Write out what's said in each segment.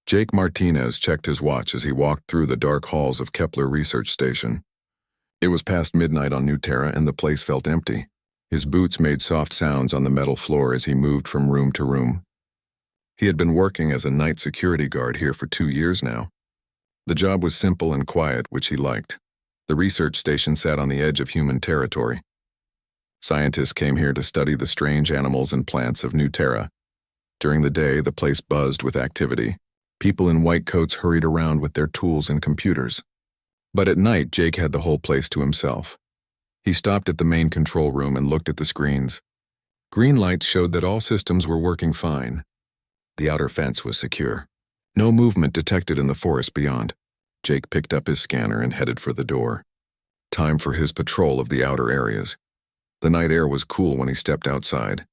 Jake Martinez checked his watch as he walked through the dark halls of Kepler Research Station. It was past midnight on New Terra and the place felt empty. His boots made soft sounds on the metal floor as he moved from room to room. He had been working as a night security guard here for 2 years now. The job was simple and quiet, which he liked. The research station sat on the edge of human territory. Scientists came here to study the strange animals and plants of New Terra. During the day, the place buzzed with activity. People in white coats hurried around with their tools and computers. But at night, Jake had the whole place to himself. He stopped at the main control room and looked at the screens. Green lights showed that all systems were working fine. The outer fence was secure. No movement detected in the forest beyond. Jake picked up his scanner and headed for the door. Time for his patrol of the outer areas. The night air was cool when he stepped outside.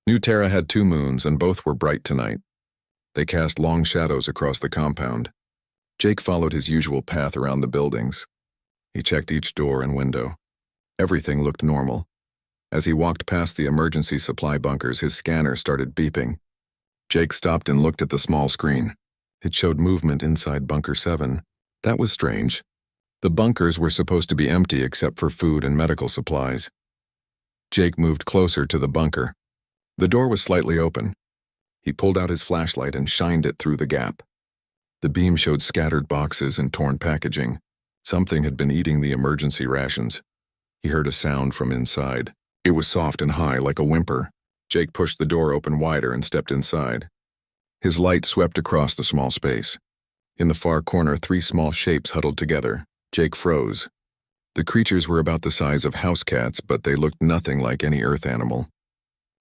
New Terra had 2 moons, and both were bright tonight. They cast long shadows across the compound. Jake followed his usual path around the buildings. He checked each door and window. Everything looked normal. As he walked past the emergency supply bunkers, his scanner started beeping. Jake stopped and looked at the small screen. It showed movement inside Bunker 7. That was strange. The bunkers were supposed to be empty except for food and medical supplies. Jake moved closer to the bunker. The door was slightly open. He pulled out his flashlight and shined it through the gap. The beam showed scattered boxes and torn packaging. Something had been eating the emergency rations. He heard a sound from inside. It was soft and high, like a whimper. Jake pushed the door open wider and stepped inside. His light swept across the small space. In the far corner, 3 small shapes huddled together. Jake froze. The creatures were about the size of house cats, but they looked nothing like any earth animal.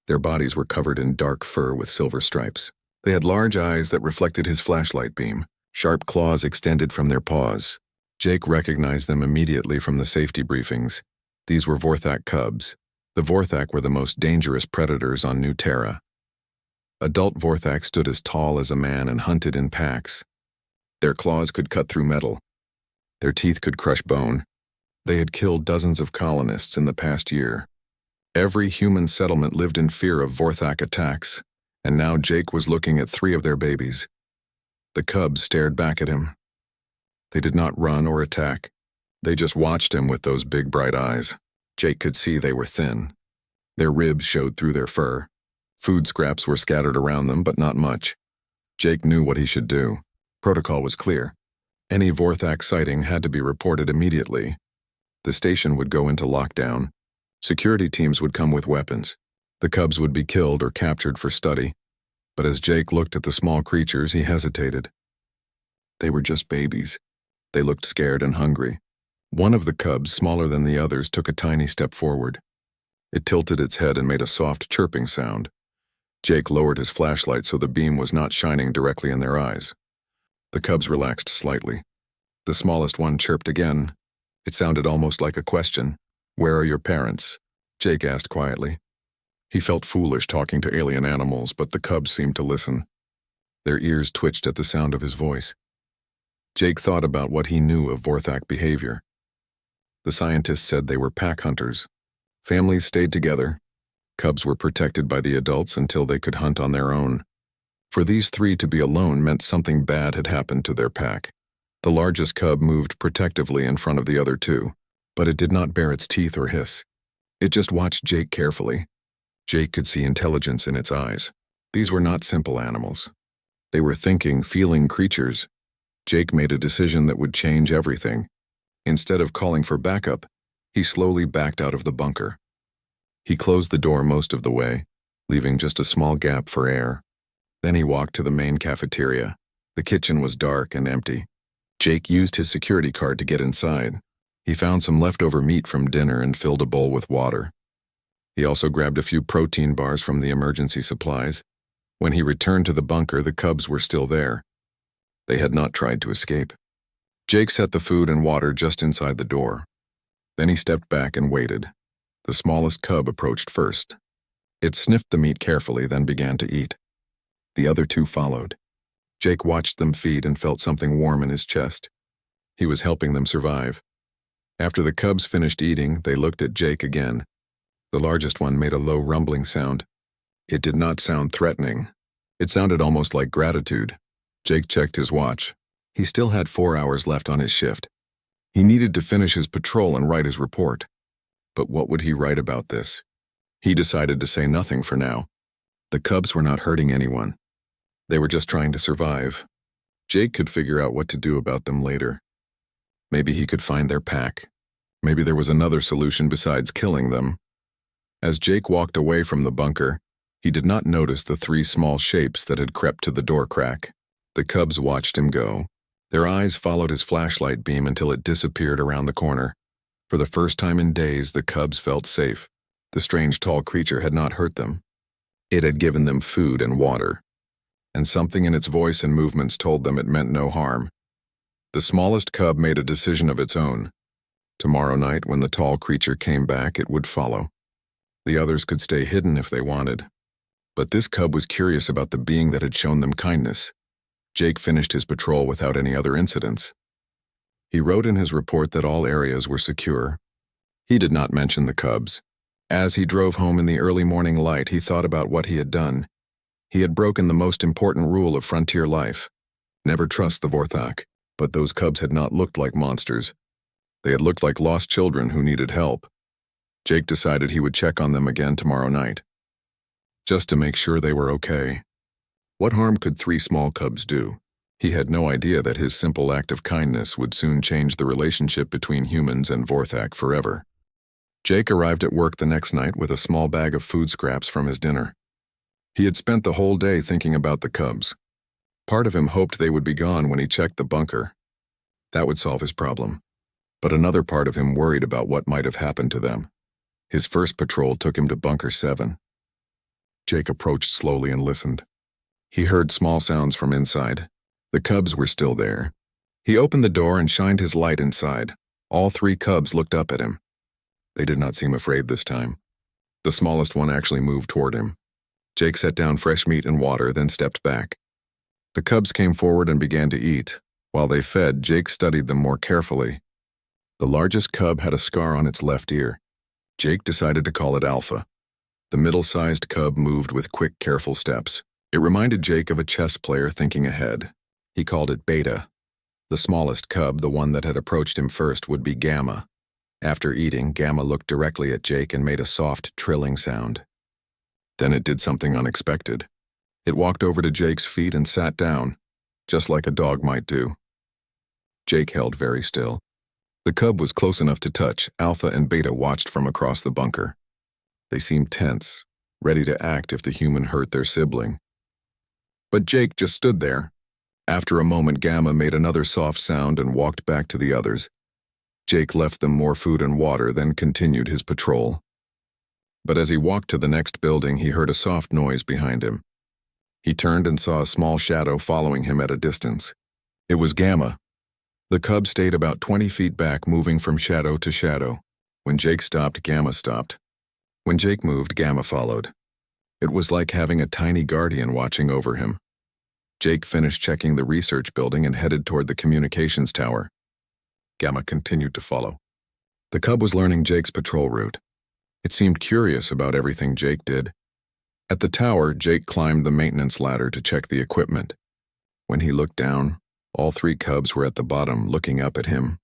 Their bodies were covered in dark fur with silver stripes. They had large eyes that reflected his flashlight beam. Sharp claws extended from their paws. Jake recognized them immediately from the safety briefings. These were Vorthak cubs. The Vorthak were the most dangerous predators on New Terra. Adult Vorthak stood as tall as a man and hunted in packs. Their claws could cut through metal. Their teeth could crush bone. They had killed dozens of colonists in the past year. Every human settlement lived in fear of Vorthak attacks, and now Jake was looking at 3 of their babies. The cubs stared back at him. They did not run or attack. They just watched him with those big bright eyes. Jake could see they were thin. Their ribs showed through their fur. Food scraps were scattered around them, but not much. Jake knew what he should do. Protocol was clear. Any Vorthak sighting had to be reported immediately. The station would go into lockdown. Security teams would come with weapons. The cubs would be killed or captured for study. But as Jake looked at the small creatures, he hesitated. They were just babies. They looked scared and hungry. One of the cubs, smaller than the others, took a tiny step forward. It tilted its head and made a soft chirping sound. Jake lowered his flashlight so the beam was not shining directly in their eyes. The cubs relaxed slightly. The smallest one chirped again. It sounded almost like a question. "Where are your parents?" Jake asked quietly. He felt foolish talking to alien animals, but the cubs seemed to listen. Their ears twitched at the sound of his voice. Jake thought about what he knew of Vorthak behavior. The scientists said they were pack hunters. Families stayed together. Cubs were protected by the adults until they could hunt on their own. For these 3 to be alone meant something bad had happened to their pack. The largest cub moved protectively in front of the other 2, but it did not bare its teeth or hiss. It just watched Jake carefully. Jake could see intelligence in its eyes. These were not simple animals. They were thinking, feeling creatures. Jake made a decision that would change everything. Instead of calling for backup, he slowly backed out of the bunker. He closed the door most of the way, leaving just a small gap for air. Then he walked to the main cafeteria. The kitchen was dark and empty. Jake used his security card to get inside. He found some leftover meat from dinner and filled a bowl with water. He also grabbed a few protein bars from the emergency supplies. When he returned to the bunker, the cubs were still there. They had not tried to escape. Jake set the food and water just inside the door. Then he stepped back and waited. The smallest cub approached first. It sniffed the meat carefully, then began to eat. The other 2 followed. Jake watched them feed and felt something warm in his chest. He was helping them survive. After the cubs finished eating, they looked at Jake again. The largest one made a low rumbling sound. It did not sound threatening. It sounded almost like gratitude. Jake checked his watch. He still had 4 hours left on his shift. He needed to finish his patrol and write his report. But what would he write about this? He decided to say nothing for now. The cubs were not hurting anyone. They were just trying to survive. Jake could figure out what to do about them later. Maybe he could find their pack. Maybe there was another solution besides killing them. As Jake walked away from the bunker, he did not notice the 3 small shapes that had crept to the door crack. The cubs watched him go. Their eyes followed his flashlight beam until it disappeared around the corner. For the first time in days, the cubs felt safe. The strange tall creature had not hurt them. It had given them food and water. And something in its voice and movements told them it meant no harm. The smallest cub made a decision of its own. Tomorrow night, when the tall creature came back, it would follow. The others could stay hidden if they wanted. But this cub was curious about the being that had shown them kindness. Jake finished his patrol without any other incidents. He wrote in his report that all areas were secure. He did not mention the cubs. As he drove home in the early morning light, he thought about what he had done. He had broken the most important rule of frontier life. Never trust the Vorthak. But those cubs had not looked like monsters. They had looked like lost children who needed help. Jake decided he would check on them again tomorrow night, just to make sure they were okay. What harm could 3 small cubs do? He had no idea that his simple act of kindness would soon change the relationship between humans and Vorthak forever. Jake arrived at work the next night with a small bag of food scraps from his dinner. He had spent the whole day thinking about the cubs. Part of him hoped they would be gone when he checked the bunker. That would solve his problem. But another part of him worried about what might have happened to them. His first patrol took him to Bunker 7. Jake approached slowly and listened. He heard small sounds from inside. The cubs were still there. He opened the door and shined his light inside. All 3 cubs looked up at him. They did not seem afraid this time. The smallest one actually moved toward him. Jake set down fresh meat and water, then stepped back. The cubs came forward and began to eat. While they fed, Jake studied them more carefully. The largest cub had a scar on its left ear. Jake decided to call it Alpha. The middle-sized cub moved with quick, careful steps. It reminded Jake of a chess player thinking ahead. He called it Beta. The smallest cub, the one that had approached him first, would be Gamma. After eating, Gamma looked directly at Jake and made a soft, trilling sound. Then it did something unexpected. It walked over to Jake's feet and sat down, just like a dog might do. Jake held very still. The cub was close enough to touch. Alpha and Beta watched from across the bunker. They seemed tense, ready to act if the human hurt their sibling. But Jake just stood there. After a moment, Gamma made another soft sound and walked back to the others. Jake left them more food and water, then continued his patrol. But as he walked to the next building, he heard a soft noise behind him. He turned and saw a small shadow following him at a distance. It was Gamma. The cub stayed about 20 feet back, moving from shadow to shadow. When Jake stopped, Gamma stopped. When Jake moved, Gamma followed. It was like having a tiny guardian watching over him. Jake finished checking the research building and headed toward the communications tower. Gamma continued to follow. The cub was learning Jake's patrol route. It seemed curious about everything Jake did. At the tower, Jake climbed the maintenance ladder to check the equipment. When he looked down, all 3 cubs were at the bottom, looking up at him.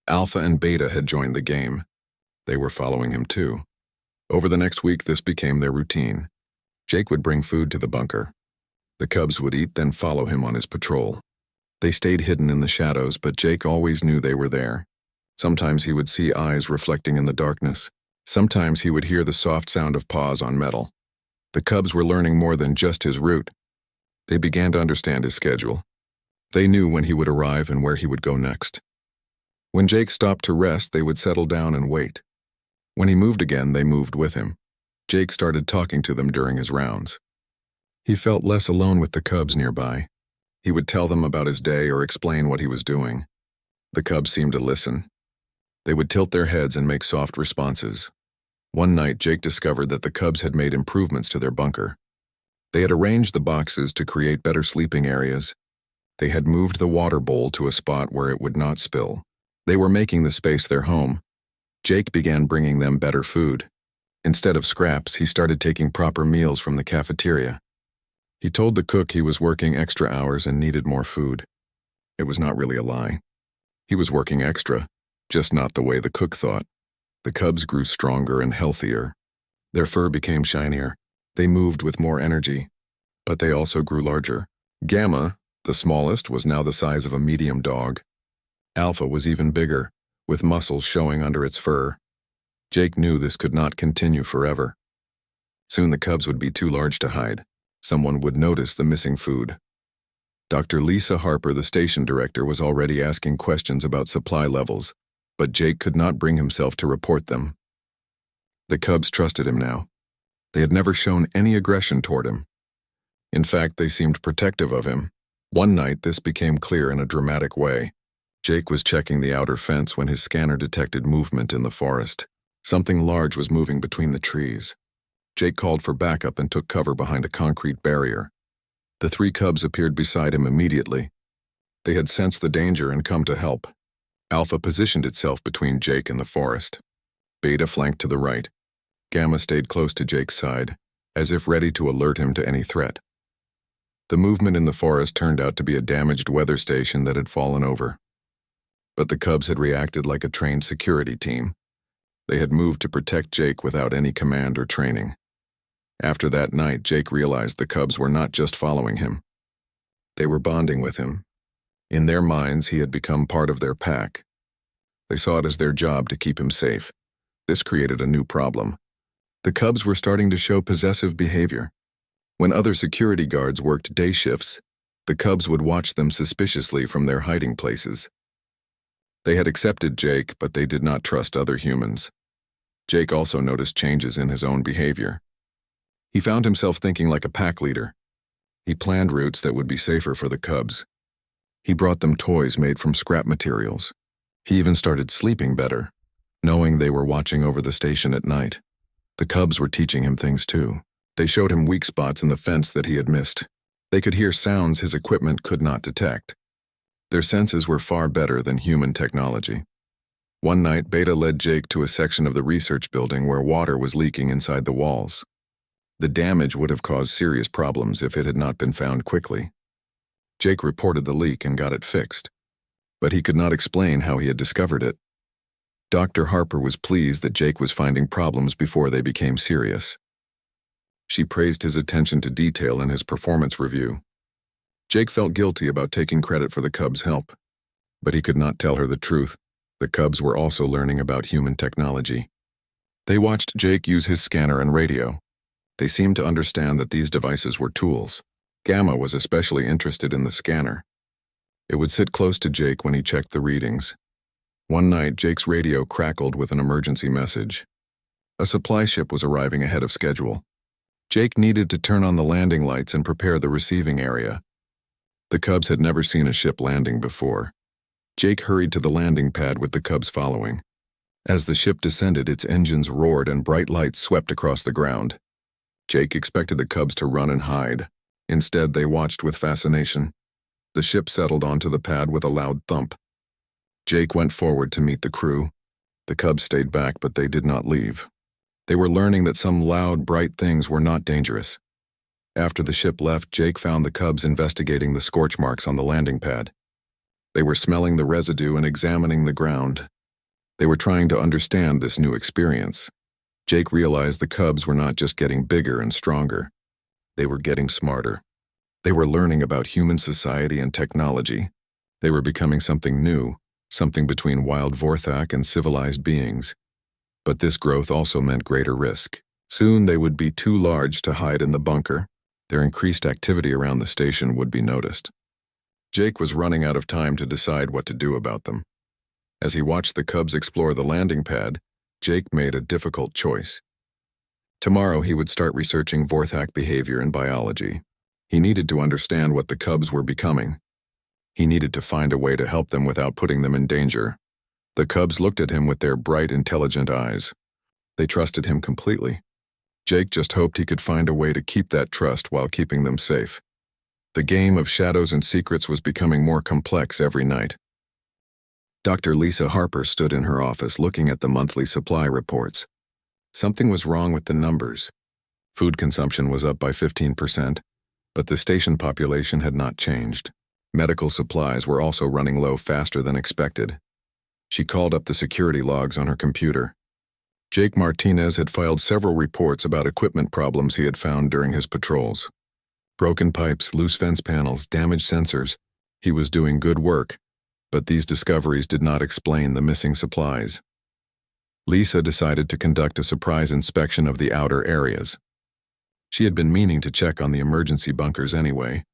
Alpha and Beta had joined the game. They were following him too. Over the next week, this became their routine. Jake would bring food to the bunker. The cubs would eat, then follow him on his patrol. They stayed hidden in the shadows, but Jake always knew they were there. Sometimes he would see eyes reflecting in the darkness. Sometimes he would hear the soft sound of paws on metal. The cubs were learning more than just his route. They began to understand his schedule. They knew when he would arrive and where he would go next. When Jake stopped to rest, they would settle down and wait. When he moved again, they moved with him. Jake started talking to them during his rounds. He felt less alone with the cubs nearby. He would tell them about his day or explain what he was doing. The cubs seemed to listen. They would tilt their heads and make soft responses. One night, Jake discovered that the cubs had made improvements to their bunker. They had arranged the boxes to create better sleeping areas. They had moved the water bowl to a spot where it would not spill. They were making the space their home. Jake began bringing them better food. Instead of scraps, he started taking proper meals from the cafeteria. He told the cook he was working extra hours and needed more food. It was not really a lie. He was working extra, just not the way the cook thought. The cubs grew stronger and healthier. Their fur became shinier. They moved with more energy. But they also grew larger. Gamma, the smallest, was now the size of a medium dog. Alpha was even bigger, with muscles showing under its fur. Jake knew this could not continue forever. Soon the cubs would be too large to hide. Someone would notice the missing food. Dr. Lisa Harper, the station director, was already asking questions about supply levels, but Jake could not bring himself to report them. The cubs trusted him now. They had never shown any aggression toward him. In fact, they seemed protective of him. One night, this became clear in a dramatic way. Jake was checking the outer fence when his scanner detected movement in the forest. Something large was moving between the trees. Jake called for backup and took cover behind a concrete barrier. The 3 cubs appeared beside him immediately. They had sensed the danger and come to help. Alpha positioned itself between Jake and the forest. Beta flanked to the right. Gamma stayed close to Jake's side, as if ready to alert him to any threat. The movement in the forest turned out to be a damaged weather station that had fallen over. But the cubs had reacted like a trained security team. They had moved to protect Jake without any command or training. After that night, Jake realized the cubs were not just following him. They were bonding with him. In their minds, he had become part of their pack. They saw it as their job to keep him safe. This created a new problem. The cubs were starting to show possessive behavior. When other security guards worked day shifts, the cubs would watch them suspiciously from their hiding places. They had accepted Jake, but they did not trust other humans. Jake also noticed changes in his own behavior. He found himself thinking like a pack leader. He planned routes that would be safer for the cubs. He brought them toys made from scrap materials. He even started sleeping better, knowing they were watching over the station at night. The cubs were teaching him things too. They showed him weak spots in the fence that he had missed. They could hear sounds his equipment could not detect. Their senses were far better than human technology. One night, Beta led Jake to a section of the research building where water was leaking inside the walls. The damage would have caused serious problems if it had not been found quickly. Jake reported the leak and got it fixed, but he could not explain how he had discovered it. Dr. Harper was pleased that Jake was finding problems before they became serious. She praised his attention to detail in his performance review. Jake felt guilty about taking credit for the cubs' help, but he could not tell her the truth. The cubs were also learning about human technology. They watched Jake use his scanner and radio. They seemed to understand that these devices were tools. Gamma was especially interested in the scanner. It would sit close to Jake when he checked the readings. One night, Jake's radio crackled with an emergency message. A supply ship was arriving ahead of schedule. Jake needed to turn on the landing lights and prepare the receiving area. The cubs had never seen a ship landing before. Jake hurried to the landing pad with the cubs following. As the ship descended, its engines roared and bright lights swept across the ground. Jake expected the cubs to run and hide. Instead, they watched with fascination. The ship settled onto the pad with a loud thump. Jake went forward to meet the crew. The cubs stayed back, but they did not leave. They were learning that some loud, bright things were not dangerous. After the ship left, Jake found the cubs investigating the scorch marks on the landing pad. They were smelling the residue and examining the ground. They were trying to understand this new experience. Jake realized the cubs were not just getting bigger and stronger. They were getting smarter. They were learning about human society and technology. They were becoming something new, something between wild Vorthak and civilized beings. But this growth also meant greater risk. Soon they would be too large to hide in the bunker. Their increased activity around the station would be noticed. Jake was running out of time to decide what to do about them. As he watched the cubs explore the landing pad, Jake made a difficult choice. Tomorrow he would start researching Vorthak behavior and biology. He needed to understand what the cubs were becoming. He needed to find a way to help them without putting them in danger. The cubs looked at him with their bright, intelligent eyes. They trusted him completely. Jake just hoped he could find a way to keep that trust while keeping them safe. The game of shadows and secrets was becoming more complex every night. Dr. Lisa Harper stood in her office looking at the monthly supply reports. Something was wrong with the numbers. Food consumption was up by 15%, But the station population had not changed. Medical supplies were also running low faster than expected. She called up the security logs on her computer. Jake Martinez had filed several reports about equipment problems he had found during his patrols. Broken pipes, loose fence panels, damaged sensors. He was doing good work, but these discoveries did not explain the missing supplies. Lisa decided to conduct a surprise inspection of the outer areas. She had been meaning to check on the emergency bunkers anyway.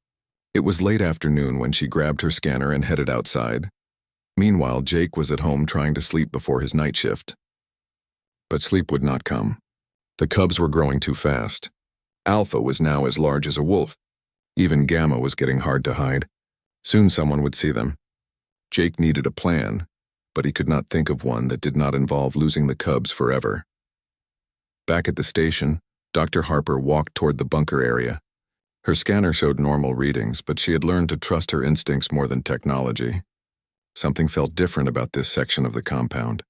It was late afternoon when she grabbed her scanner and headed outside. Meanwhile, Jake was at home trying to sleep before his night shift. But sleep would not come. The cubs were growing too fast. Alpha was now as large as a wolf. Even Gamma was getting hard to hide. Soon someone would see them. Jake needed a plan, but he could not think of one that did not involve losing the cubs forever. Back at the station, Dr. Harper walked toward the bunker area. Her scanner showed normal readings, but she had learned to trust her instincts more than technology. Something felt different about this section of the compound.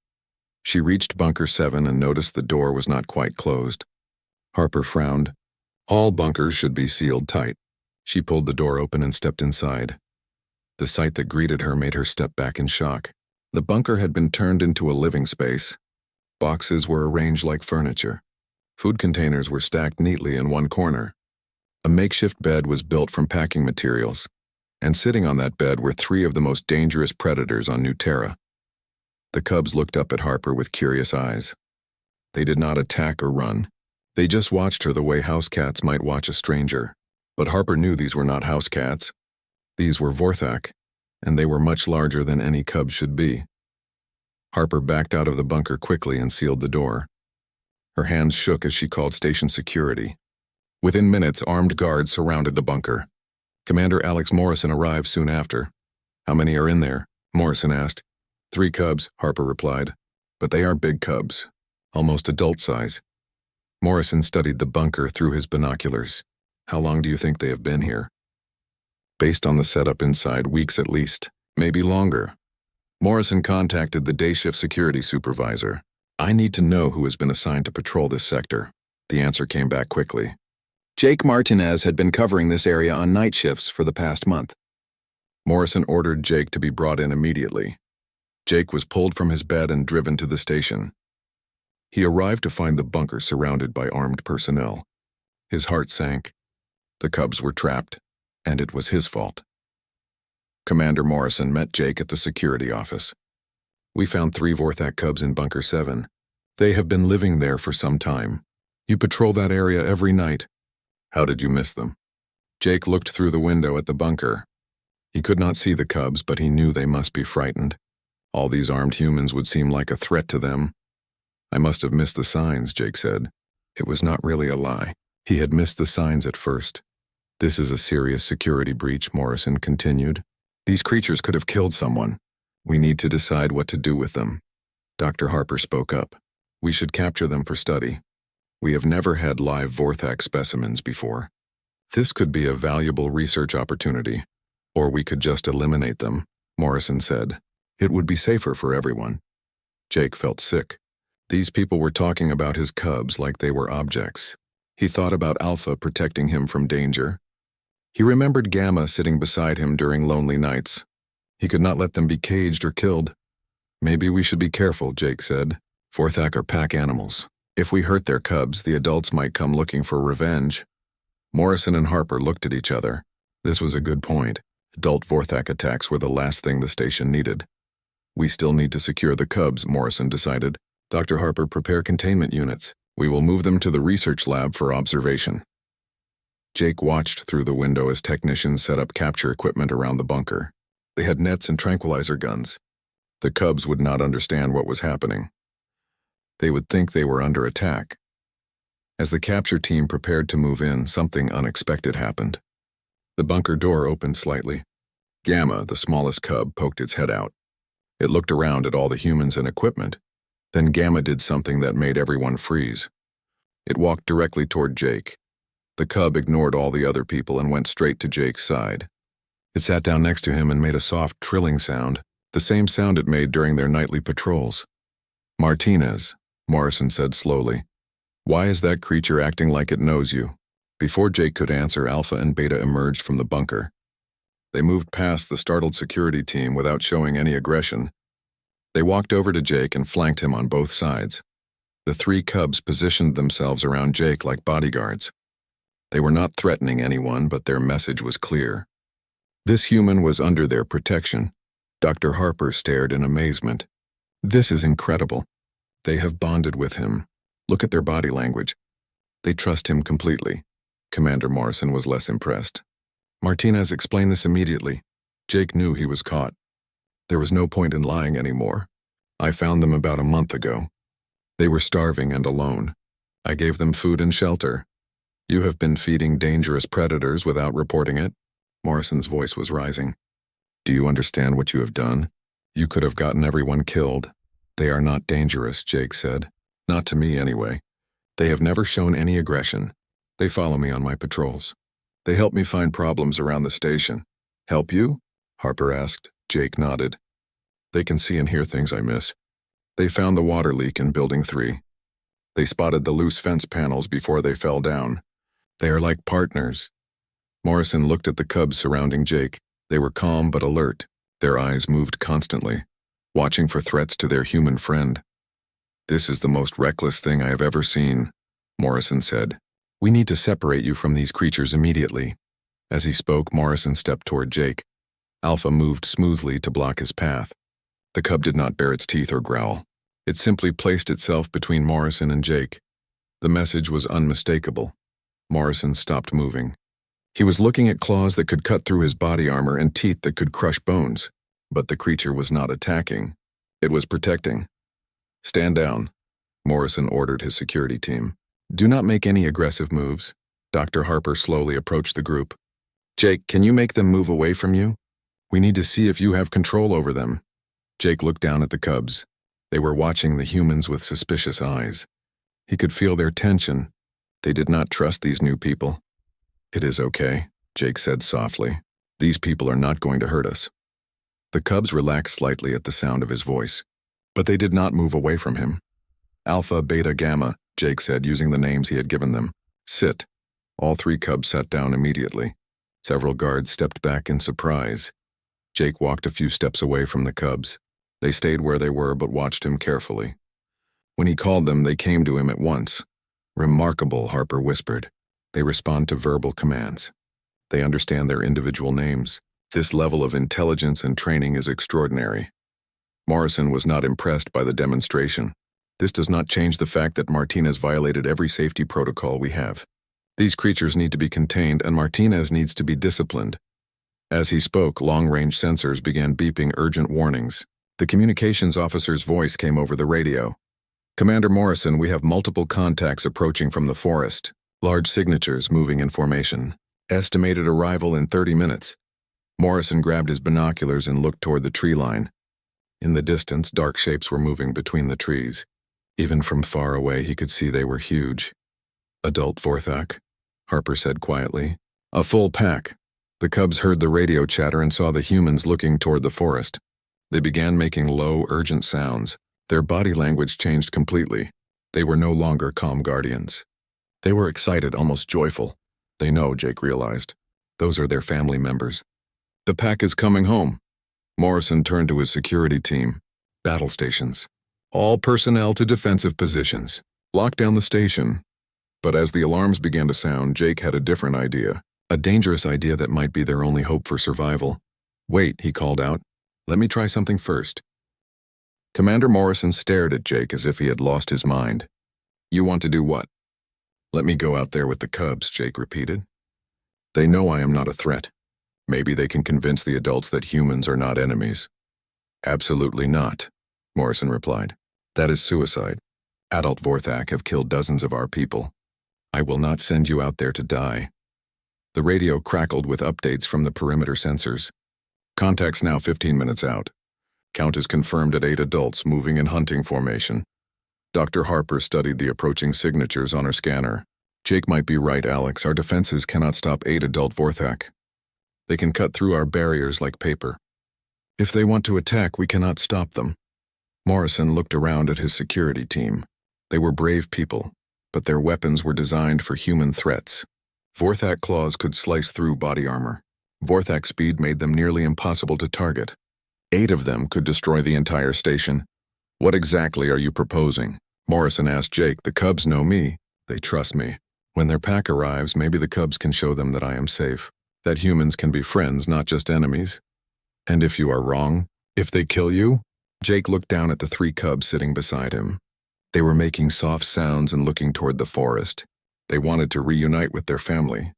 She reached Bunker 7 and noticed the door was not quite closed. Harper frowned. All bunkers should be sealed tight. She pulled the door open and stepped inside. The sight that greeted her made her step back in shock. The bunker had been turned into a living space. Boxes were arranged like furniture. Food containers were stacked neatly in one corner. A makeshift bed was built from packing materials, and sitting on that bed were 3 of the most dangerous predators on New Terra. The cubs looked up at Harper with curious eyes. They did not attack or run. They just watched her the way house cats might watch a stranger. But Harper knew these were not house cats. These were Vorthak, and they were much larger than any cub should be. Harper backed out of the bunker quickly and sealed the door. Her hands shook as she called station security. Within minutes, armed guards surrounded the bunker. Commander Alex Morrison arrived soon after. "How many are in there?" Morrison asked. 3 cubs, Harper replied. "But they are big cubs, almost adult size." Morrison studied the bunker through his binoculars. "How long do you think they have been here?" "Based on the setup inside, weeks at least, maybe longer." Morrison contacted the day shift security supervisor. "I need to know who has been assigned to patrol this sector." The answer came back quickly. Jake Martinez had been covering this area on night shifts for the past month. Morrison ordered Jake to be brought in immediately. Jake was pulled from his bed and driven to the station. He arrived to find the bunker surrounded by armed personnel. His heart sank. The cubs were trapped, and it was his fault. Commander Morrison met Jake at the security office. "We found 3 Vorthak cubs in Bunker 7. They have been living there for some time. You patrol that area every night. How did you miss them?" Jake looked through the window at the bunker. He could not see the cubs, but he knew they must be frightened. All these armed humans would seem like a threat to them. "I must have missed the signs," Jake said. It was not really a lie. He had missed the signs at first. "This is a serious security breach," Morrison continued. "These creatures could have killed someone. We need to decide what to do with them." Dr. Harper spoke up. "We should capture them for study. We have never had live Vorthak specimens before. This could be a valuable research opportunity, or we could just eliminate them," Morrison said. "It would be safer for everyone." Jake felt sick. These people were talking about his cubs like they were objects. He thought about Alpha protecting him from danger. He remembered Gamma sitting beside him during lonely nights. He could not let them be caged or killed. "Maybe we should be careful," Jake said. "Vorthak are pack animals. If we hurt their cubs, the adults might come looking for revenge." Morrison and Harper looked at each other. This was a good point. Adult Vorthak attacks were the last thing the station needed. "We still need to secure the cubs," Morrison decided. "Dr. Harper, prepare containment units. We will move them to the research lab for observation." Jake watched through the window as technicians set up capture equipment around the bunker. They had nets and tranquilizer guns. The cubs would not understand what was happening. They would think they were under attack. As the capture team prepared to move in, something unexpected happened. The bunker door opened slightly. Gamma, the smallest cub, poked its head out. It looked around at all the humans and equipment. Then Gamma did something that made everyone freeze. It walked directly toward Jake. The cub ignored all the other people and went straight to Jake's side. It sat down next to him and made a soft trilling sound, the same sound it made during their nightly patrols. "Martinez," Morrison said slowly. "Why is that creature acting like it knows you?" Before Jake could answer, Alpha and Beta emerged from the bunker. They moved past the startled security team without showing any aggression. They walked over to Jake and flanked him on both sides. The three cubs positioned themselves around Jake like bodyguards. They were not threatening anyone, but their message was clear. This human was under their protection. Dr. Harper stared in amazement. This is incredible. They have bonded with him. Look at their body language. They trust him completely. Commander Morrison was less impressed. Martinez explained this immediately. Jake knew he was caught. There was no point in lying anymore. I found them about a month ago. They were starving and alone. I gave them food and shelter. You have been feeding dangerous predators without reporting it? Morrison's voice was rising. Do you understand what you have done? You could have gotten everyone killed. They are not dangerous, Jake said. Not to me, anyway. They have never shown any aggression. They follow me on my patrols. They help me find problems around the station. Help you? Harper asked. Jake nodded. They can see and hear things I miss. They found the water leak in Building 3. They spotted the loose fence panels before they fell down. They are like partners. Morrison looked at the cubs surrounding Jake. They were calm but alert. Their eyes moved constantly, watching for threats to their human friend. This is the most reckless thing I have ever seen, Morrison said. We need to separate you from these creatures immediately. As he spoke, Morrison stepped toward Jake. Alpha moved smoothly to block his path. The cub did not bare its teeth or growl. It simply placed itself between Morrison and Jake. The message was unmistakable. Morrison stopped moving. He was looking at claws that could cut through his body armor and teeth that could crush bones. But the creature was not attacking. It was protecting. Stand down, Morrison ordered his security team. Do not make any aggressive moves. Dr. Harper slowly approached the group. Jake, can you make them move away from you? We need to see if you have control over them. Jake looked down at the cubs. They were watching the humans with suspicious eyes. He could feel their tension. They did not trust these new people. It is okay, Jake said softly. These people are not going to hurt us. The cubs relaxed slightly at the sound of his voice. But they did not move away from him. Alpha, Beta, Gamma, Jake said, using the names he had given them. Sit. All three cubs sat down immediately. Several guards stepped back in surprise. Jake walked a few steps away from the cubs. They stayed where they were but watched him carefully. When he called them, they came to him at once. Remarkable, Harper whispered. They respond to verbal commands. They understand their individual names. This level of intelligence and training is extraordinary. Morrison was not impressed by the demonstration. This does not change the fact that Martinez violated every safety protocol we have. These creatures need to be contained and Martinez needs to be disciplined. As he spoke, long-range sensors began beeping urgent warnings. The communications officer's voice came over the radio. Commander Morrison, we have multiple contacts approaching from the forest. Large signatures moving in formation. Estimated arrival in 30 minutes. Morrison grabbed his binoculars and looked toward the tree line. In the distance, dark shapes were moving between the trees. Even from far away, he could see they were huge. Adult Vorthak, Harper said quietly. A full pack. The cubs heard the radio chatter and saw the humans looking toward the forest. They began making low, urgent sounds. Their body language changed completely. They were no longer calm guardians. They were excited, almost joyful. They know, Jake realized. Those are their family members. The pack is coming home. Morrison turned to his security team. Battle stations. All personnel to defensive positions. Lock down the station. But as the alarms began to sound, Jake had a different idea. A dangerous idea that might be their only hope for survival. Wait, he called out. Let me try something first. Commander Morrison stared at Jake as if he had lost his mind. You want to do what? Let me go out there with the cubs, Jake repeated. They know I am not a threat. Maybe they can convince the adults that humans are not enemies. Absolutely not, Morrison replied. That is suicide. Adult Vorthak have killed dozens of our people. I will not send you out there to die. The radio crackled with updates from the perimeter sensors. Contact's now 15 minutes out. Count is confirmed at 8 adults moving in hunting formation. Dr. Harper studied the approaching signatures on her scanner. Jake might be right, Alex. Our defenses cannot stop 8 adult Vorthak. They can cut through our barriers like paper. If they want to attack, we cannot stop them. Morrison looked around at his security team. They were brave people, but their weapons were designed for human threats. Vorthak claws could slice through body armor. Vorthak speed made them nearly impossible to target. 8 of them could destroy the entire station. What exactly are you proposing? Morrison asked Jake. The Cubs know me. They trust me. When their pack arrives, maybe the Cubs can show them that I am safe. That humans can be friends, not just enemies. And if you are wrong, if they kill you? Jake looked down at the 3 Cubs sitting beside him. They were making soft sounds and looking toward the forest. They wanted to reunite with their family.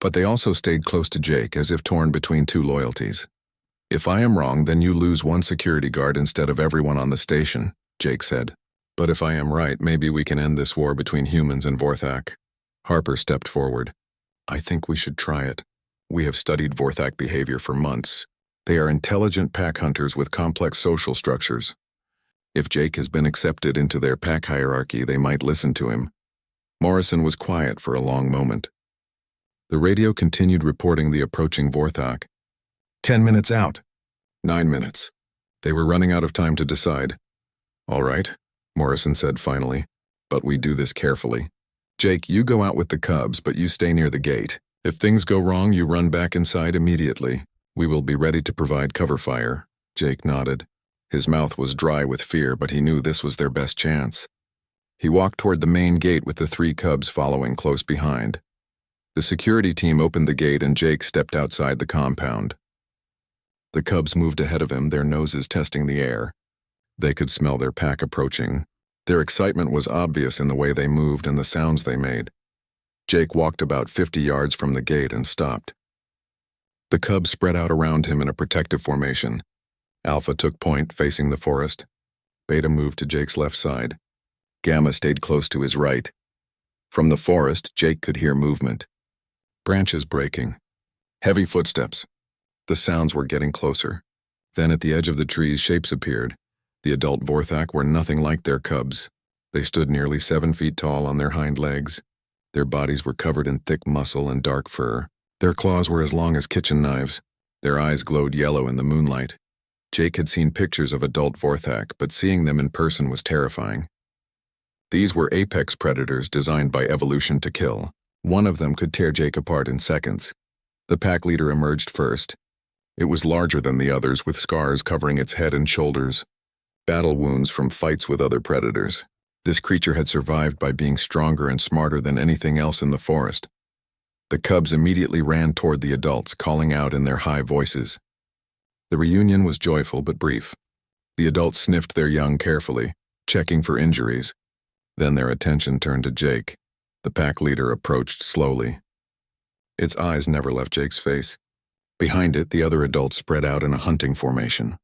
But they also stayed close to Jake, as if torn between 2 loyalties. If I am wrong, then you lose 1 security guard instead of everyone on the station, Jake said. But if I am right, maybe we can end this war between humans and Vorthak. Harper stepped forward. I think we should try it. We have studied Vorthak behavior for months. They are intelligent pack hunters with complex social structures. If Jake has been accepted into their pack hierarchy, they might listen to him. Morrison was quiet for a long moment. The radio continued reporting the approaching Vorthak. 10 minutes out. 9 minutes. They were running out of time to decide. All right, Morrison said finally, but we do this carefully. Jake, you go out with the Cubs, but you stay near the gate. If things go wrong, you run back inside immediately. We will be ready to provide cover fire. Jake nodded. His mouth was dry with fear, but he knew this was their best chance. He walked toward the main gate with the 3 Cubs following close behind. The security team opened the gate and Jake stepped outside the compound. The Cubs moved ahead of him, their noses testing the air. They could smell their pack approaching. Their excitement was obvious in the way they moved and the sounds they made. Jake walked about 50 yards from the gate and stopped. The Cubs spread out around him in a protective formation. Alpha took point, facing the forest. Beta moved to Jake's left side. Gamma stayed close to his right. From the forest, Jake could hear movement. Branches breaking. Heavy footsteps. The sounds were getting closer. Then at the edge of the trees, shapes appeared. The adult Vorthak were nothing like their Cubs. They stood nearly 7 feet tall on their hind legs. Their bodies were covered in thick muscle and dark fur. Their claws were as long as kitchen knives. Their eyes glowed yellow in the moonlight. Jake had seen pictures of adult Vorthak, but seeing them in person was terrifying. These were apex predators designed by evolution to kill. One of them could tear Jake apart in seconds. The pack leader emerged first. It was larger than the others, with scars covering its head and shoulders. Battle wounds from fights with other predators. This creature had survived by being stronger and smarter than anything else in the forest. The Cubs immediately ran toward the adults, calling out in their high voices. The reunion was joyful but brief. The adults sniffed their young carefully, checking for injuries. Then their attention turned to Jake. The pack leader approached slowly. Its eyes never left Jake's face. Behind it, the other adults spread out in a hunting formation.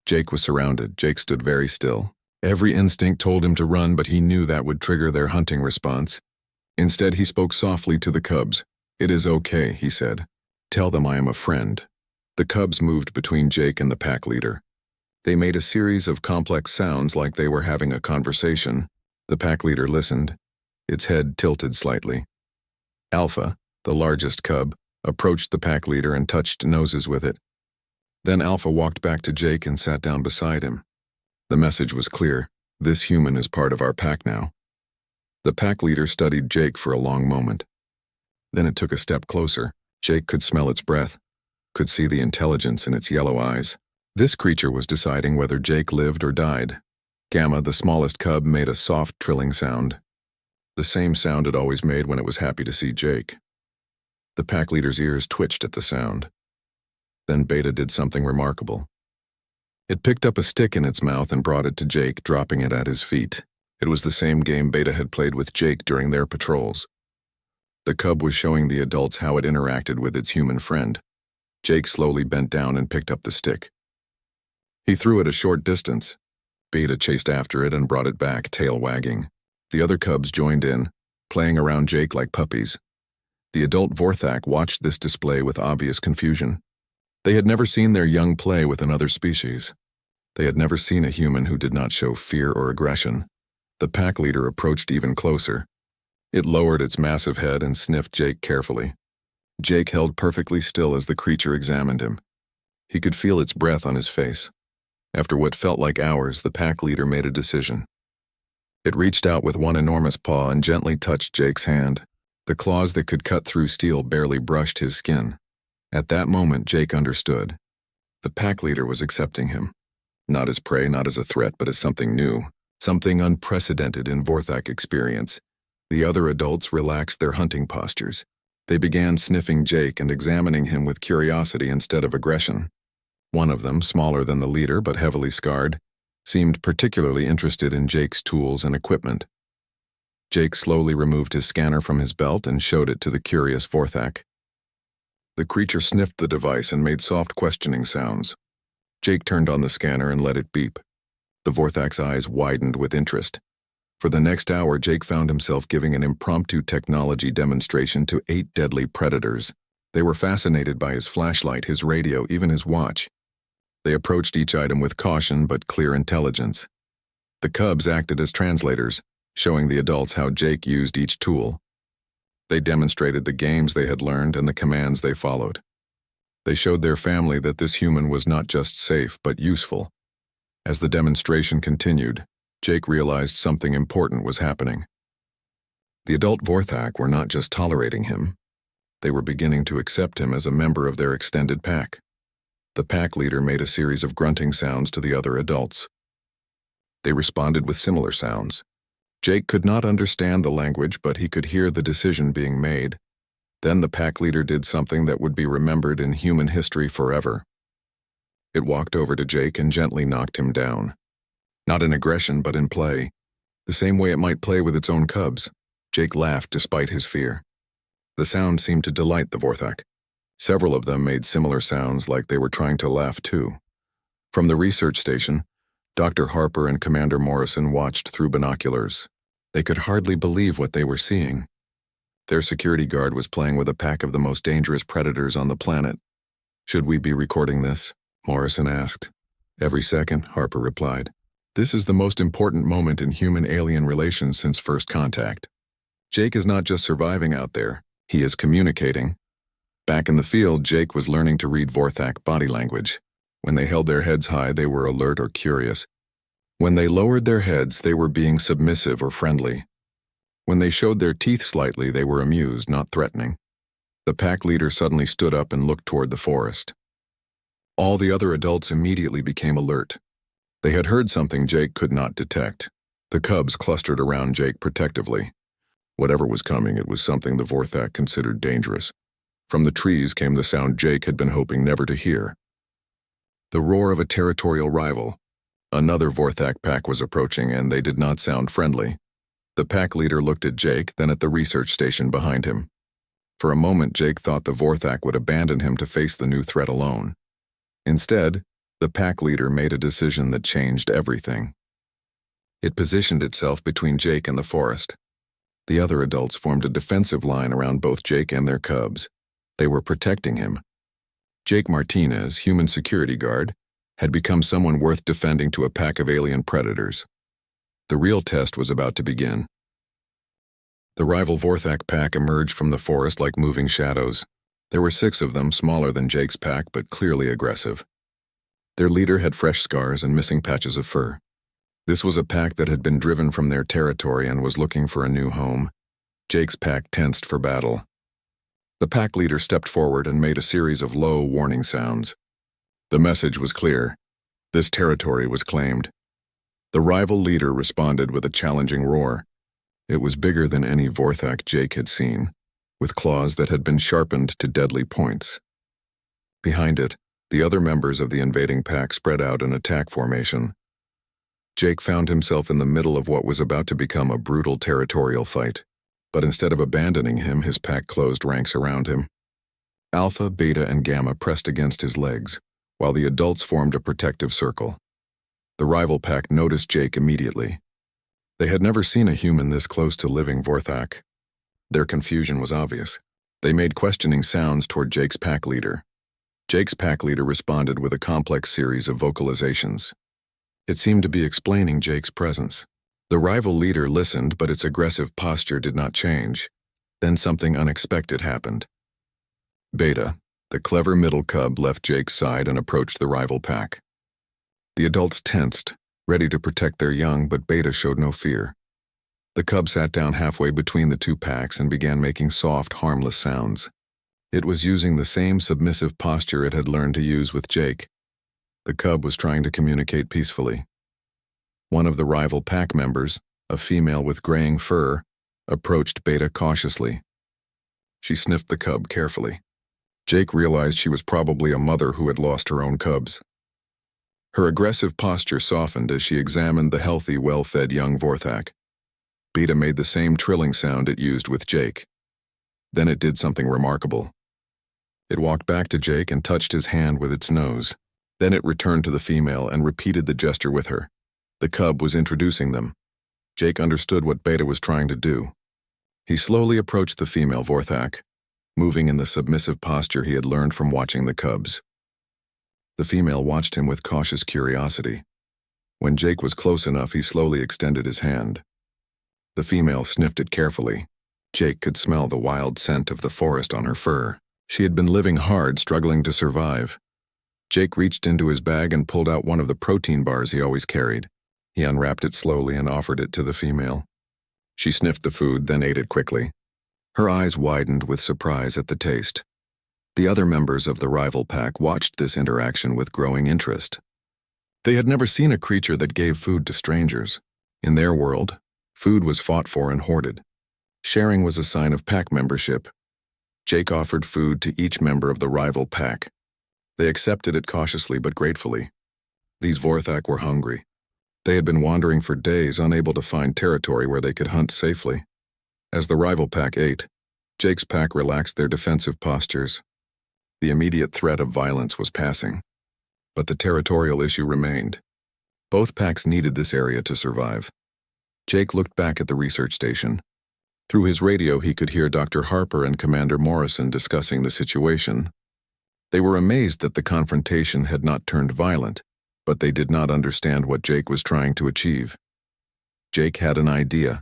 Jake was surrounded. Jake stood very still. Every instinct told him to run, but he knew that would trigger their hunting response. Instead, he spoke softly to the Cubs. It is okay, he said. Tell them I am a friend. The Cubs moved between Jake and the pack leader. They made a series of complex sounds like they were having a conversation. The pack leader listened. Its head tilted slightly. Alpha, the largest cub, approached the pack leader and touched noses with it. Then Alpha walked back to Jake and sat down beside him. The message was clear. This human is part of our pack now. The pack leader studied Jake for a long moment. Then it took a step closer. Jake could smell its breath, could see the intelligence in its yellow eyes. This creature was deciding whether Jake lived or died. Gamma, the smallest cub, made a soft, trilling sound. The same sound it always made when it was happy to see Jake. The pack leader's ears twitched at the sound. Then Beta did something remarkable. It picked up a stick in its mouth and brought it to Jake, dropping it at his feet. It was the same game Beta had played with Jake during their patrols. The cub was showing the adults how it interacted with its human friend. Jake slowly bent down and picked up the stick. He threw it a short distance. Beta chased after it and brought it back, tail wagging. The other cubs joined in, playing around Jake like puppies. The adult Vorthak watched this display with obvious confusion. They had never seen their young play with another species. They had never seen a human who did not show fear or aggression. The pack leader approached even closer. It lowered its massive head and sniffed Jake carefully. Jake held perfectly still as the creature examined him. He could feel its breath on his face. After what felt like hours, the pack leader made a decision. It reached out with one enormous paw and gently touched Jake's hand. The claws that could cut through steel barely brushed his skin. At that moment, Jake understood. The pack leader was accepting him. Not as prey, not as a threat, but as something new, something unprecedented in Vorthak experience. The other adults relaxed their hunting postures. They began sniffing Jake and examining him with curiosity instead of aggression. One of them, smaller than the leader but heavily scarred, seemed particularly interested in Jake's tools and equipment. Jake slowly removed his scanner from his belt and showed it to the curious Vorthak. The creature sniffed the device and made soft questioning sounds. Jake turned on the scanner and let it beep. The Vorthak's eyes widened with interest. For the next hour, Jake found himself giving an impromptu technology demonstration to 8 deadly predators. They were fascinated by his flashlight, his radio, even his watch. They approached each item with caution but clear intelligence. The cubs acted as translators, showing the adults how Jake used each tool. They demonstrated the games they had learned and the commands they followed. They showed their family that this human was not just safe but useful. As the demonstration continued, Jake realized something important was happening. The adult Vorthak were not just tolerating him. They were beginning to accept him as a member of their extended pack. The pack leader made a series of grunting sounds to the other adults. They responded with similar sounds. Jake could not understand the language, but he could hear the decision being made. Then the pack leader did something that would be remembered in human history forever. It walked over to Jake and gently knocked him down. Not in aggression, but in play. The same way it might play with its own cubs. Jake laughed despite his fear. The sound seemed to delight the Vorthak. Several of them made similar sounds like they were trying to laugh too. From the research station, Dr. Harper and Commander Morrison watched through binoculars. They could hardly believe what they were seeing. Their security guard was playing with a pack of the most dangerous predators on the planet. "Should we be recording this?" Morrison asked. "Every second," Harper replied. "This is the most important moment in human-alien relations since first contact. Jake is not just surviving out there, he is communicating." Back in the field, Jake was learning to read Vorthak body language. When they held their heads high, they were alert or curious. When they lowered their heads, they were being submissive or friendly. When they showed their teeth slightly, they were amused, not threatening. The pack leader suddenly stood up and looked toward the forest. All the other adults immediately became alert. They had heard something Jake could not detect. The cubs clustered around Jake protectively. Whatever was coming, it was something the Vorthak considered dangerous. From the trees came the sound Jake had been hoping never to hear. The roar of a territorial rival. Another Vorthak pack was approaching, and they did not sound friendly. The pack leader looked at Jake, then at the research station behind him. For a moment, Jake thought the Vorthak would abandon him to face the new threat alone. Instead, the pack leader made a decision that changed everything. It positioned itself between Jake and the forest. The other adults formed a defensive line around both Jake and their cubs. They were protecting him. Jake Martinez, human security guard, had become someone worth defending to a pack of alien predators. The real test was about to begin. The rival Vorthak pack emerged from the forest like moving shadows. There were 6 of them, smaller than Jake's pack, but clearly aggressive. Their leader had fresh scars and missing patches of fur. This was a pack that had been driven from their territory and was looking for a new home. Jake's pack tensed for battle. The pack leader stepped forward and made a series of low warning sounds. The message was clear. This territory was claimed. The rival leader responded with a challenging roar. It was bigger than any Vorthak Jake had seen, with claws that had been sharpened to deadly points. Behind it, the other members of the invading pack spread out in attack formation. Jake found himself in the middle of what was about to become a brutal territorial fight. But instead of abandoning him, his pack closed ranks around him. Alpha, Beta, and Gamma pressed against his legs, while the adults formed a protective circle. The rival pack noticed Jake immediately. They had never seen a human this close to living Vorthak. Their confusion was obvious. They made questioning sounds toward Jake's pack leader. Jake's pack leader responded with a complex series of vocalizations. It seemed to be explaining Jake's presence. The rival leader listened, but its aggressive posture did not change. Then something unexpected happened. Beta, the clever middle cub, left Jake's side and approached the rival pack. The adults tensed, ready to protect their young, but Beta showed no fear. The cub sat down halfway between the two packs and began making soft, harmless sounds. It was using the same submissive posture it had learned to use with Jake. The cub was trying to communicate peacefully. One of the rival pack members, a female with graying fur, approached Beta cautiously. She sniffed the cub carefully. Jake realized she was probably a mother who had lost her own cubs. Her aggressive posture softened as she examined the healthy, well-fed young Vorthak. Beta made the same trilling sound it used with Jake. Then it did something remarkable. It walked back to Jake and touched his hand with its nose. Then it returned to the female and repeated the gesture with her. The cub was introducing them. Jake understood what Beta was trying to do. He slowly approached the female Vorthak, moving in the submissive posture he had learned from watching the cubs. The female watched him with cautious curiosity. When Jake was close enough, he slowly extended his hand. The female sniffed it carefully. Jake could smell the wild scent of the forest on her fur. She had been living hard, struggling to survive. Jake reached into his bag and pulled out one of the protein bars he always carried. He unwrapped it slowly and offered it to the female. She sniffed the food, then ate it quickly. Her eyes widened with surprise at the taste. The other members of the rival pack watched this interaction with growing interest. They had never seen a creature that gave food to strangers. In their world, food was fought for and hoarded. Sharing was a sign of pack membership. Jake offered food to each member of the rival pack. They accepted it cautiously but gratefully. These Vorthak were hungry. They had been wandering for days, unable to find territory where they could hunt safely. As the rival pack ate, Jake's pack relaxed their defensive postures. The immediate threat of violence was passing, but the territorial issue remained. Both packs needed this area to survive. Jake looked back at the research station. Through his radio, he could hear Dr. Harper and Commander Morrison discussing the situation. They were amazed that the confrontation had not turned violent, but they did not understand what Jake was trying to achieve. Jake had an idea.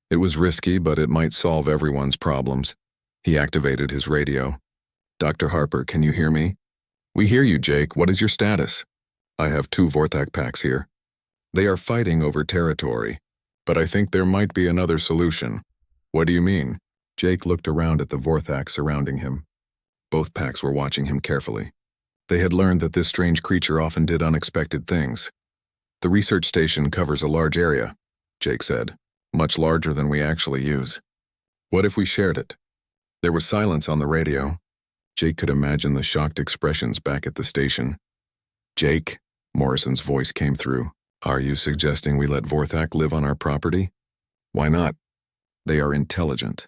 It was risky, but it might solve everyone's problems. He activated his radio. "Dr. Harper, can you hear me?" "We hear you, Jake. What is your status?" "I have 2 Vorthak packs here. They are fighting over territory, but I think there might be another solution." "What do you mean?" Jake looked around at the Vorthak surrounding him. Both packs were watching him carefully. They had learned that this strange creature often did unexpected things. "The research station covers a large area," Jake said, "much larger than we actually use. What if we shared it?" There was silence on the radio. Jake could imagine the shocked expressions back at the station. "Jake," Morrison's voice came through, "are you suggesting we let Vorthak live on our property?" "Why not? They are intelligent.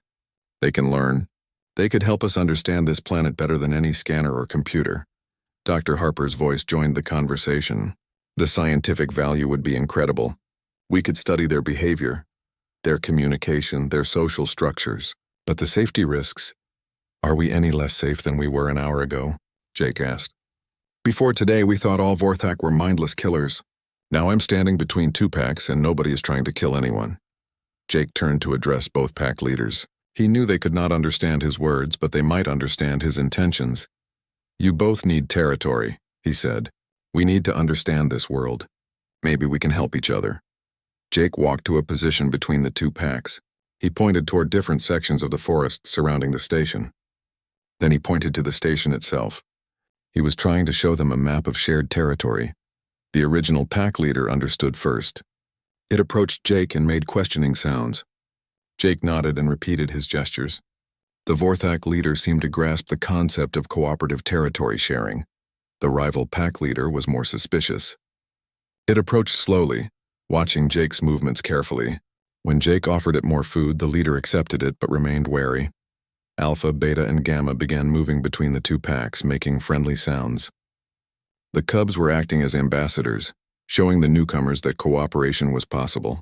They can learn. They could help us understand this planet better than any scanner or computer." Dr. Harper's voice joined the conversation. "The scientific value would be incredible. We could study their behavior, their communication, their social structures. But the safety risks? Are we any less safe than we were an hour ago?" Jake asked. "Before today, we thought all Vorthak were mindless killers. Now I'm standing between 2 packs and nobody is trying to kill anyone." Jake turned to address both pack leaders. He knew they could not understand his words, but they might understand his intentions. "You both need territory," he said. "We need to understand this world. Maybe we can help each other." Jake walked to a position between the 2 packs. He pointed toward different sections of the forest surrounding the station. Then he pointed to the station itself. He was trying to show them a map of shared territory. The original pack leader understood first. It approached Jake and made questioning sounds. Jake nodded and repeated his gestures. The Vorthak leader seemed to grasp the concept of cooperative territory sharing. The rival pack leader was more suspicious. It approached slowly, watching Jake's movements carefully. When Jake offered it more food, the leader accepted it but remained wary. Alpha, Beta, and Gamma began moving between the 2 packs, making friendly sounds. The cubs were acting as ambassadors, showing the newcomers that cooperation was possible.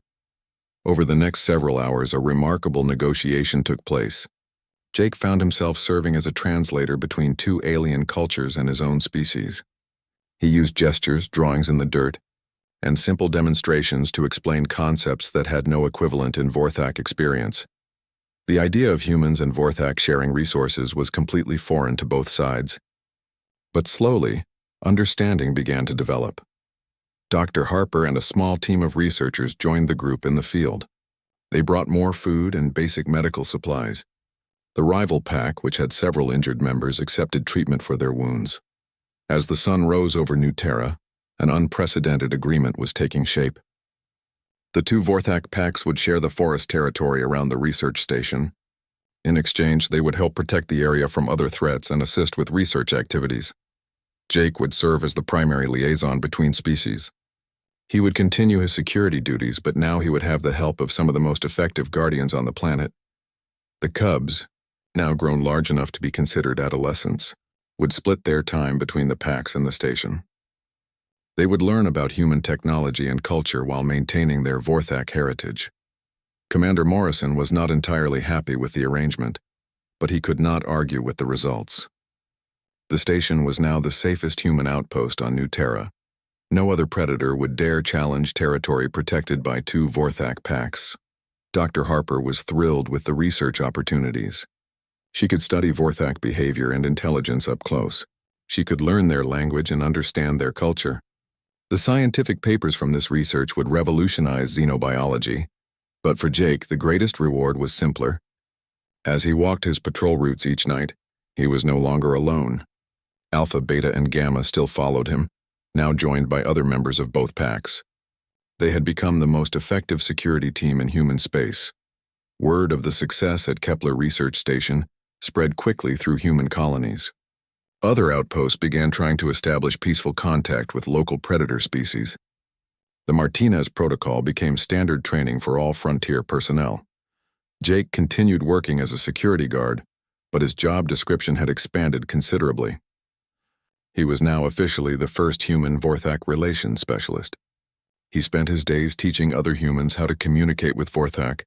Over the next several hours, a remarkable negotiation took place. Jake found himself serving as a translator between 2 alien cultures and his own species. He used gestures, drawings in the dirt, and simple demonstrations to explain concepts that had no equivalent in Vorthak experience. The idea of humans and Vorthak sharing resources was completely foreign to both sides. But slowly, understanding began to develop. Dr. Harper and a small team of researchers joined the group in the field. They brought more food and basic medical supplies. The rival pack, which had several injured members, accepted treatment for their wounds. As the sun rose over New Terra, an unprecedented agreement was taking shape. The two Vorthak packs would share the forest territory around the research station. In exchange, they would help protect the area from other threats and assist with research activities. Jake would serve as the primary liaison between species. He would continue his security duties, but now he would have the help of some of the most effective guardians on the planet. The cubs, now grown large enough to be considered adolescents, would split their time between the packs and the station. They would learn about human technology and culture while maintaining their Vorthak heritage. Commander Morrison was not entirely happy with the arrangement, but he could not argue with the results. The station was now the safest human outpost on New Terra. No other predator would dare challenge territory protected by two Vorthak packs. Dr. Harper was thrilled with the research opportunities. She could study Vorthak behavior and intelligence up close. She could learn their language and understand their culture. The scientific papers from this research would revolutionize xenobiology, but for Jake, the greatest reward was simpler. As he walked his patrol routes each night, he was no longer alone. Alpha, Beta, and Gamma still followed him, now joined by other members of both packs. They had become the most effective security team in human space. Word of the success at Kepler Research Station spread quickly through human colonies. Other outposts began trying to establish peaceful contact with local predator species. The Martinez Protocol became standard training for all frontier personnel. Jake continued working as a security guard, but his job description had expanded considerably. He was now officially the first human Vorthak relations specialist. He spent his days teaching other humans how to communicate with Vorthak,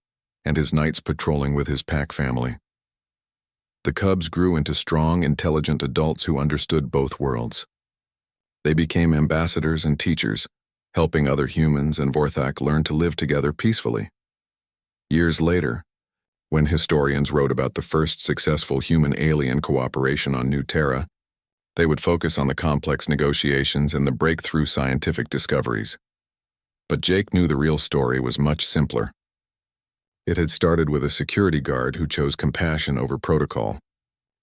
and his nights patrolling with his pack family. The cubs grew into strong, intelligent adults who understood both worlds. They became ambassadors and teachers, helping other humans and Vorthak learn to live together peacefully. Years later, when historians wrote about the first successful human-alien cooperation on New Terra, they would focus on the complex negotiations and the breakthrough scientific discoveries. But Jake knew the real story was much simpler. It had started with a security guard who chose compassion over protocol,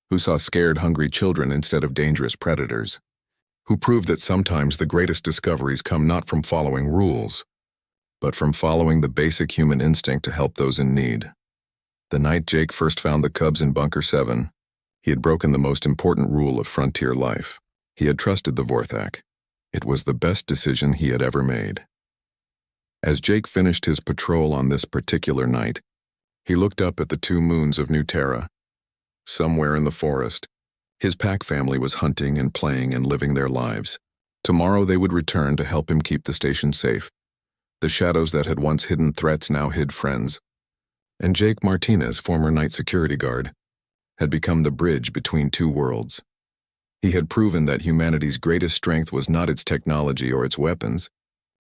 who saw scared, hungry children instead of dangerous predators, who proved that sometimes the greatest discoveries come not from following rules, but from following the basic human instinct to help those in need. The night Jake first found the cubs in Bunker 7, he had broken the most important rule of frontier life. He had trusted the Vorthak. It was the best decision he had ever made. As Jake finished his patrol on this particular night, he looked up at the two moons of New Terra. Somewhere in the forest, his pack family was hunting and playing and living their lives. Tomorrow they would return to help him keep the station safe. The shadows that had once hidden threats now hid friends. And Jake Martinez, former night security guard, had become the bridge between two worlds. He had proven that humanity's greatest strength was not its technology or its weapons,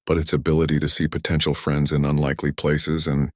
but its ability to see potential friends in unlikely places and